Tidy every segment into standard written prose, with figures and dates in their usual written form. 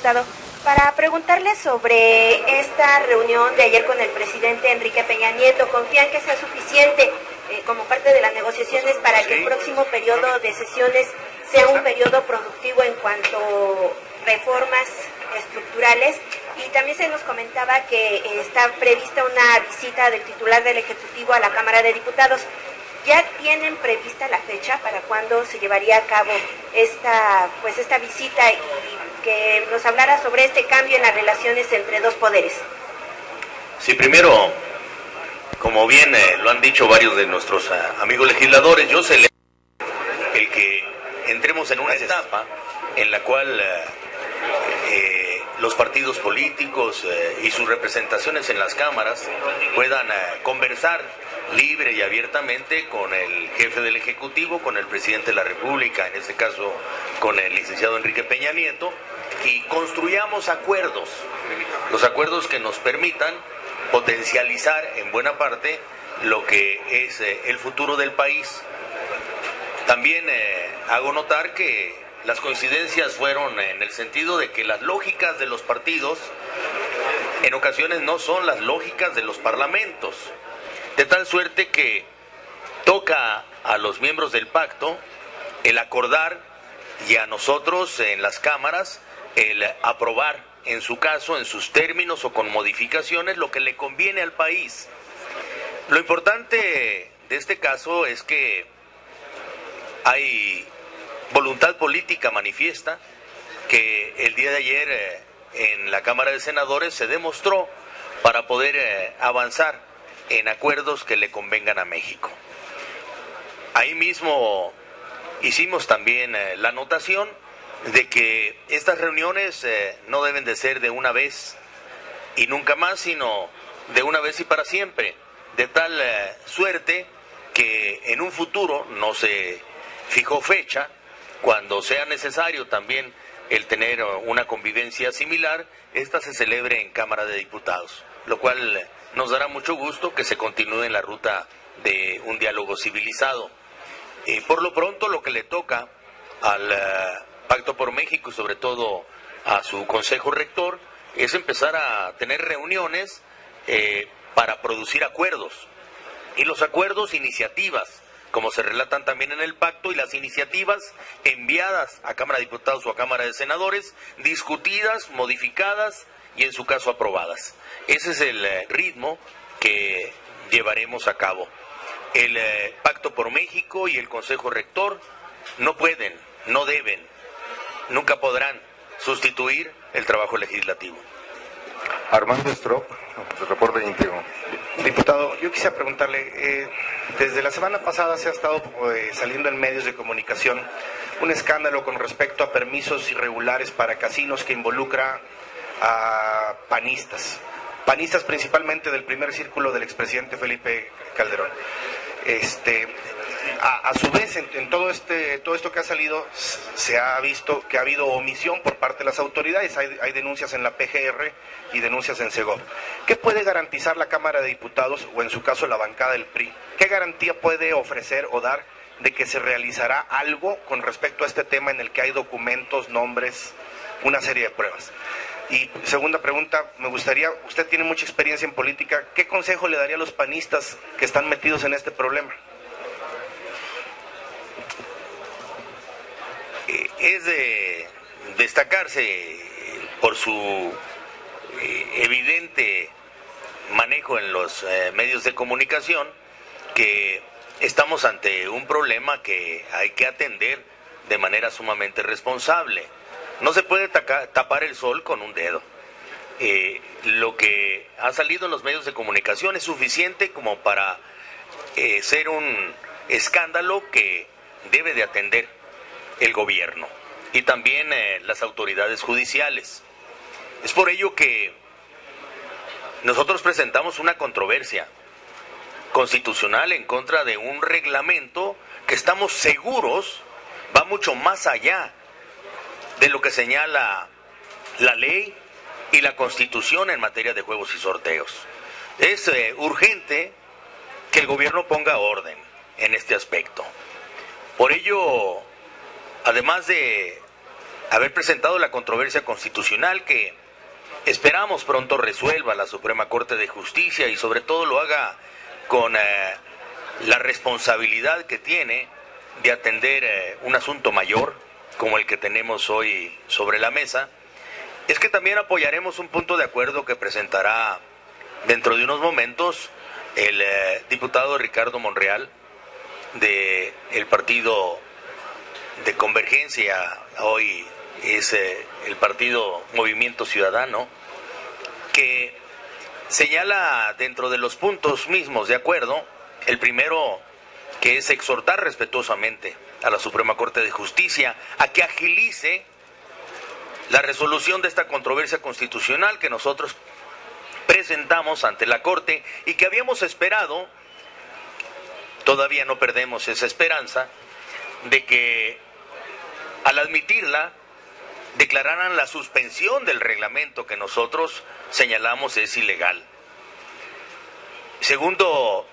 diputado, para preguntarle sobre esta reunión de ayer con el presidente Enrique Peña Nieto. ¿Confían que sea suficiente como parte de las negociaciones para que el próximo periodo de sesiones sea un periodo productivo en cuanto a reformas estructurales? Y también se nos comentaba que está prevista una visita del titular del Ejecutivo a la Cámara de Diputados. ¿Ya tienen prevista la fecha para cuándo se llevaría a cabo esta visita y que nos hablara sobre este cambio en las relaciones entre dos poderes? Sí, primero, como bien lo han dicho varios de nuestros amigos legisladores, yo celebro el que entremos en una etapa en la cual los partidos políticos y sus representaciones en las cámaras puedan conversar libre y abiertamente con el jefe del Ejecutivo, con el presidente de la República, en este caso con el licenciado Enrique Peña Nieto, y construyamos acuerdos, los acuerdos que nos permitan potencializar en buena parte lo que es el futuro del país. También hago notar que las coincidencias fueron en el sentido de que las lógicas de los partidos en ocasiones no son las lógicas de los parlamentos, de tal suerte que toca a los miembros del pacto el acordar y a nosotros en las cámaras el aprobar, en su caso, en sus términos o con modificaciones, lo que le conviene al país. Lo importante de este caso es que hay voluntad política manifiesta que el día de ayer en la Cámara de Senadores se demostró para poder avanzar en acuerdos que le convengan a México. Ahí mismo hicimos también la anotación de que estas reuniones no deben de ser de una vez y nunca más, sino de una vez y para siempre, de tal suerte que en un futuro, no se fijó fecha, cuando sea necesario también el tener una convivencia similar, esta se celebre en Cámara de Diputados, lo cual nos dará mucho gusto que se continúe en la ruta de un diálogo civilizado. Por lo pronto, lo que le toca al Pacto por México y sobre todo a su Consejo Rector es empezar a tener reuniones para producir acuerdos. Y los acuerdos, iniciativas, como se relatan también en el pacto, y las iniciativas enviadas a Cámara de Diputados o a Cámara de Senadores, discutidas, modificadas y en su caso aprobadas. Ese es el ritmo que llevaremos a cabo. El Pacto por México y el Consejo Rector no pueden, no deben, nunca podrán sustituir el trabajo legislativo. Armando Strop, reporte íntegro. Diputado, yo quisiera preguntarle, desde la semana pasada se ha estado saliendo en medios de comunicación un escándalo con respecto a permisos irregulares para casinos que involucra a panistas principalmente del primer círculo del expresidente Felipe Calderón. A su vez, en todo esto que ha salido, se ha visto que ha habido omisión por parte de las autoridades. Hay denuncias en la PGR y denuncias en Segov. ¿Qué puede garantizar la Cámara de Diputados, o en su caso la bancada del PRI? ¿Qué garantía puede ofrecer o dar de que se realizará algo con respecto a este tema en el que hay documentos, nombres, una serie de pruebas? Y segunda pregunta, me gustaría, usted tiene mucha experiencia en política, ¿qué consejo le daría a los panistas que están metidos en este problema? Es de destacarse por su evidente manejo en los medios de comunicación que estamos ante un problema que hay que atender de manera sumamente responsable. No se puede tapar el sol con un dedo. Lo que ha salido en los medios de comunicación es suficiente como para ser un escándalo que debe de atender el gobierno y también las autoridades judiciales. Es por ello que nosotros presentamos una controversia constitucional en contra de un reglamento que estamos seguros va mucho más allá de lo que señala la ley y la Constitución en materia de juegos y sorteos. Es urgente que el gobierno ponga orden en este aspecto. Por ello, además de haber presentado la controversia constitucional que esperamos pronto resuelva la Suprema Corte de Justicia y sobre todo lo haga con la responsabilidad que tiene de atender un asunto mayor como el que tenemos hoy sobre la mesa. Es que también apoyaremos un punto de acuerdo que presentará dentro de unos momentos el diputado Ricardo Monreal del partido de Convergencia, hoy es el partido Movimiento Ciudadano, que señala dentro de los puntos mismos de acuerdo, el primero que es exhortar respetuosamente a la Suprema Corte de Justicia a que agilice la resolución de esta controversia constitucional que nosotros presentamos ante la Corte y que habíamos esperado, todavía no perdemos esa esperanza, de que al admitirla declararan la suspensión del reglamento que nosotros señalamos es ilegal. Segundo,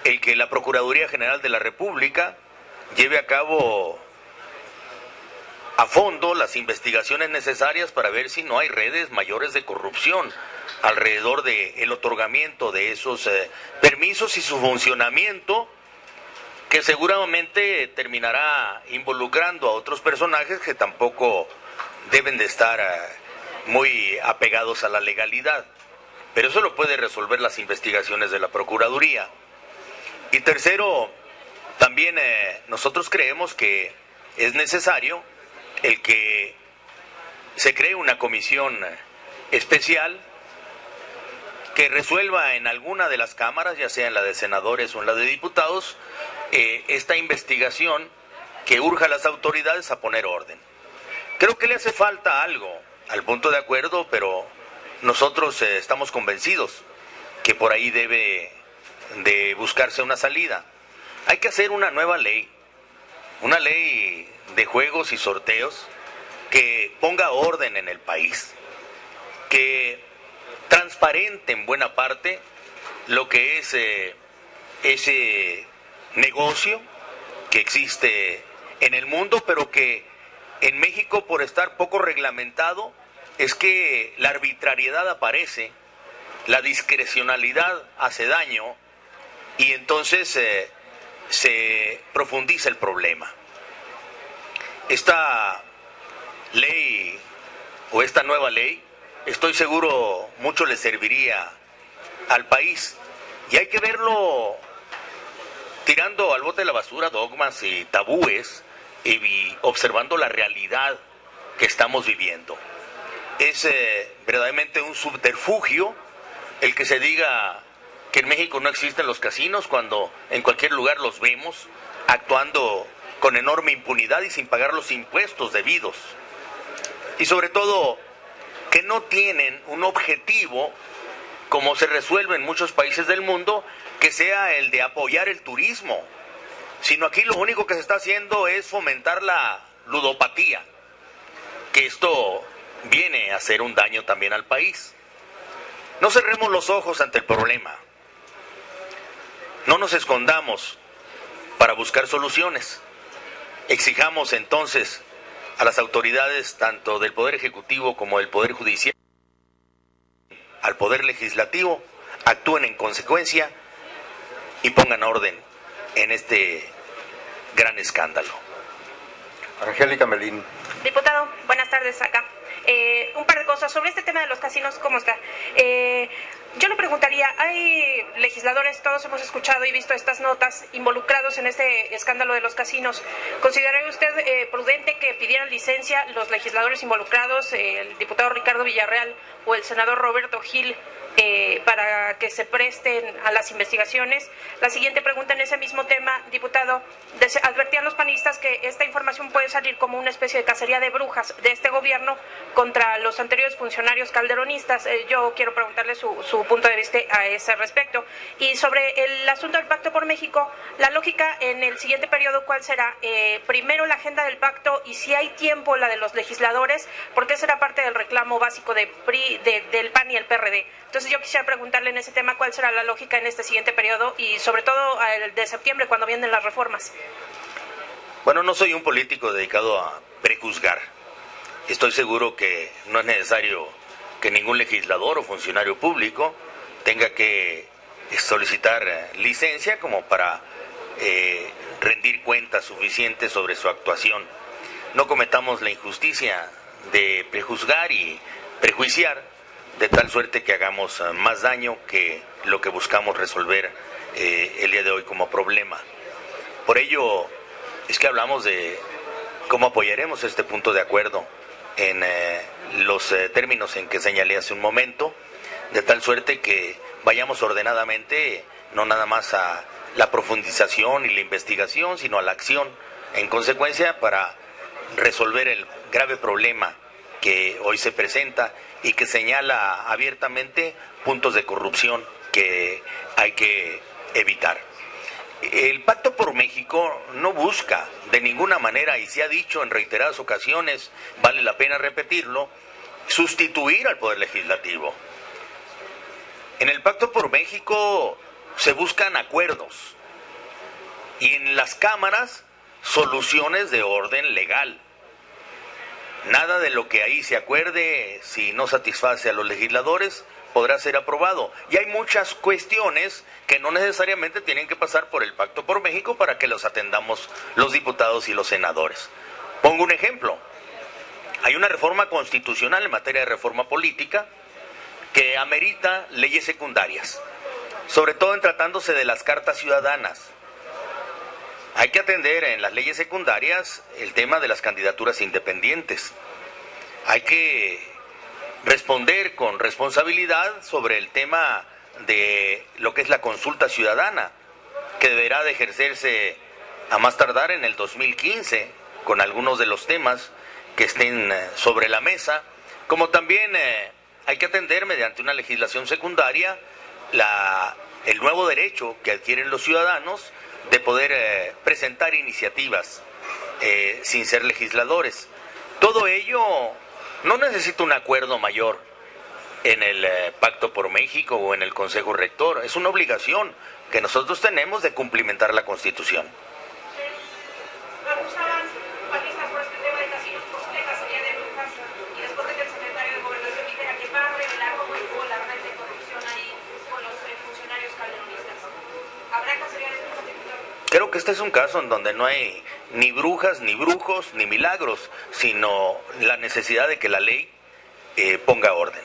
el que la Procuraduría General de la República lleve a cabo a fondo las investigaciones necesarias para ver si no hay redes mayores de corrupción alrededor del otorgamiento de esos permisos y su funcionamiento, que seguramente terminará involucrando a otros personajes que tampoco deben de estar muy apegados a la legalidad. Pero eso lo puede resolver las investigaciones de la Procuraduría. Y tercero, también nosotros creemos que es necesario el que se cree una comisión especial que resuelva en alguna de las cámaras, ya sea en la de senadores o en la de diputados, esta investigación que urja a las autoridades a poner orden. Creo que le hace falta algo al punto de acuerdo, pero nosotros estamos convencidos que por ahí debe de buscarse una salida. Hay que hacer una nueva ley, una ley de juegos y sorteos que ponga orden en el país, que transparente en buena parte lo que es ese negocio que existe en el mundo, pero que en México, por estar poco reglamentado, es que la arbitrariedad aparece, la discrecionalidad hace daño y entonces se profundiza el problema. Esta ley o esta nueva ley, estoy seguro mucho le serviría al país y hay que verlo tirando al bote de la basura dogmas y tabúes y observando la realidad que estamos viviendo. Es verdaderamente un subterfugio el que se diga que en México no existen los casinos cuando en cualquier lugar los vemos actuando con enorme impunidad y sin pagar los impuestos debidos. Y sobre todo, que no tienen un objetivo, como se resuelve en muchos países del mundo, que sea el de apoyar el turismo, sino aquí lo único que se está haciendo es fomentar la ludopatía, que esto viene a hacer un daño también al país. No cerremos los ojos ante el problema, no nos escondamos para buscar soluciones. Exijamos entonces a las autoridades tanto del Poder Ejecutivo como del Poder Judicial, al Poder Legislativo, actúen en consecuencia y pongan orden en este gran escándalo. Angélica Melín. Diputado, buenas tardes acá. Un par de cosas sobre este tema de los casinos, ¿cómo está? Yo le preguntaría, hay legisladores, todos hemos escuchado y visto estas notas, involucrados en este escándalo de los casinos. ¿Consideraría usted prudente que pidieran licencia los legisladores involucrados, el diputado Ricardo Villarreal o el senador Roberto Gil, para que se presten a las investigaciones? La siguiente pregunta en ese mismo tema, diputado, advertían los panistas que esta información puede salir como una especie de cacería de brujas de este gobierno contra los anteriores funcionarios calderonistas. Yo quiero preguntarle su punto de vista a ese respecto. Y sobre el asunto del Pacto por México, la lógica en el siguiente periodo, ¿cuál será? Primero la agenda del pacto y si hay tiempo la de los legisladores, porque será parte del reclamo básico del PAN y el PRD. Entonces yo quisiera preguntarle en ese tema cuál será la lógica en este siguiente periodo y sobre todo el de septiembre cuando vienen las reformas. Bueno, no soy un político dedicado a prejuzgar. Estoy seguro que no es necesario que ningún legislador o funcionario público tenga que solicitar licencia como para rendir cuentas suficientes sobre su actuación. No cometamos la injusticia de prejuzgar y prejuiciar de tal suerte que hagamos más daño que lo que buscamos resolver el día de hoy como problema. Por ello es que hablamos de cómo apoyaremos este punto de acuerdo en los términos en que señalé hace un momento, de tal suerte que vayamos ordenadamente, no nada más a la profundización y la investigación, sino a la acción, en consecuencia, para resolver el grave problema que hoy se presenta y que señala abiertamente puntos de corrupción que hay que evitar. El Pacto por México no busca de ninguna manera, y se ha dicho en reiteradas ocasiones, vale la pena repetirlo, sustituir al Poder Legislativo. En el Pacto por México se buscan acuerdos y en las cámaras soluciones de orden legal. Nada de lo que ahí se acuerde, si no satisface a los legisladores, podrá ser aprobado. Y hay muchas cuestiones que no necesariamente tienen que pasar por el Pacto por México para que los atendamos los diputados y los senadores. Pongo un ejemplo. Hay una reforma constitucional en materia de reforma política que amerita leyes secundarias, sobre todo en tratándose de las cartas ciudadanas. Hay que atender en las leyes secundarias el tema de las candidaturas independientes. Hay que responder con responsabilidad sobre el tema de lo que es la consulta ciudadana, que deberá de ejercerse a más tardar en el 2015, con algunos de los temas que estén sobre la mesa, como también hay que atender mediante una legislación secundaria el nuevo derecho que adquieren los ciudadanos de poder presentar iniciativas sin ser legisladores. Todo ello no necesita un acuerdo mayor en el Pacto por México o en el Consejo Rector. Es una obligación que nosotros tenemos de cumplimentar la Constitución. Creo que este es un caso en donde no hay ni brujas, ni brujos, ni milagros, sino la necesidad de que la ley ponga orden.